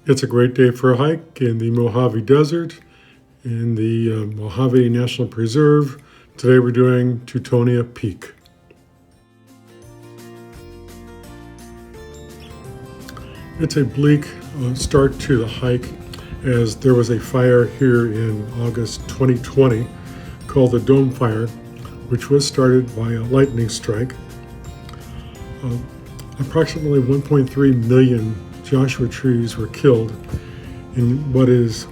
It's a great day for a hike in the Mojave Desert, in the Mojave National Preserve. Today we're doing Teutonia Peak. It's a bleak start to the hike, as there was a fire here in August 2020 called the Dome Fire, which was started by a lightning strike. Approximately 1.3 million Joshua trees were killed in what is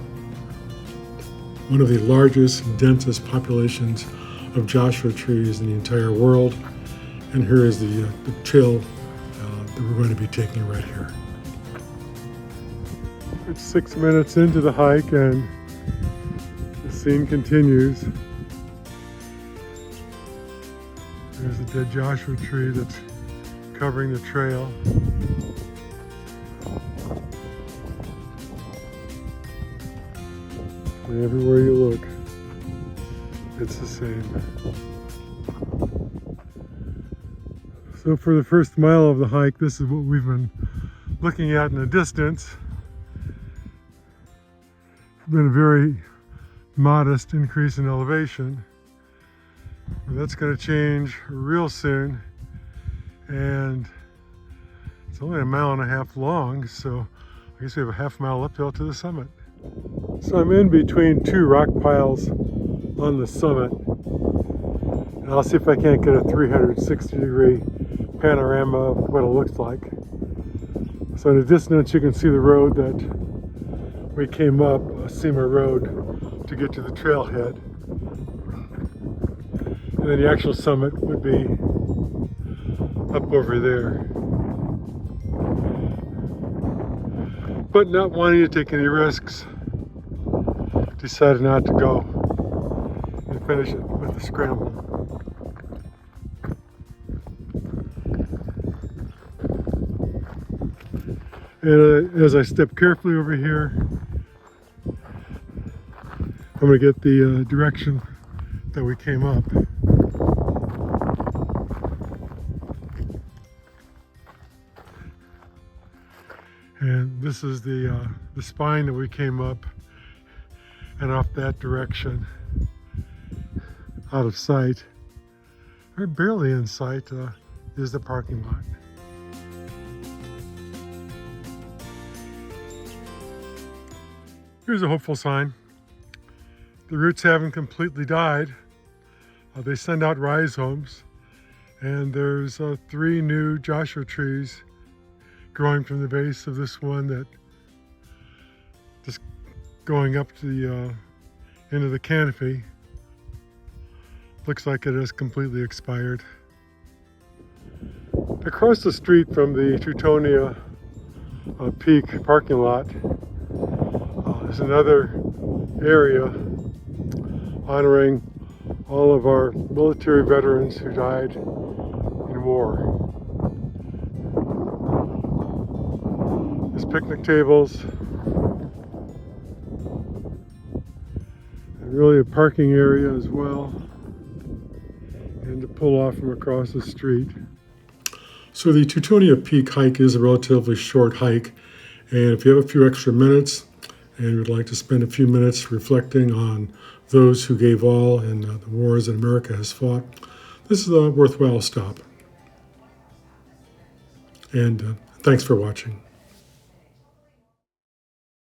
one of the largest, densest populations of Joshua trees in the entire world. And here is the trail that we're going to be taking right here. It's 6 minutes into the hike and the scene continues. There's a dead Joshua tree that's covering the trail. And everywhere you look, it's the same. So for the first mile of the hike, this is what we've been looking at in the distance. It's been a very modest increase in elevation. But that's going to change real soon. And it's only 1.5 miles long, so I guess we have a half mile uphill to the summit. So I'm in between two rock piles on the summit, and I'll see if I can't get a 360-degree panorama of what it looks like. So in the distance you can see the road that we came up, Seymour Road, to get to the trailhead. And then the actual summit would be up over there. But not wanting to take any risks, decided not to go and finish it with the scramble. And as I step carefully over here, I'm going to get the direction that we came up. And this is the spine that we came up, and off that direction, out of sight, or barely in sight, is the parking lot. Here's a hopeful sign. The roots haven't completely died. They send out rhizomes, and there's 3 new Joshua trees growing from the base of this one that just going up to the end of the canopy. Looks like it has completely expired. Across the street from the Teutonia Peak parking lot is another area honoring all of our military veterans who died in war. There's picnic tables, and really a parking area as well, and to pull off from across the street. So the Teutonia Peak hike is a relatively short hike, and if you have a few extra minutes and would like to spend a few minutes reflecting on those who gave all in the wars that America has fought, this is a worthwhile stop. And thanks for watching.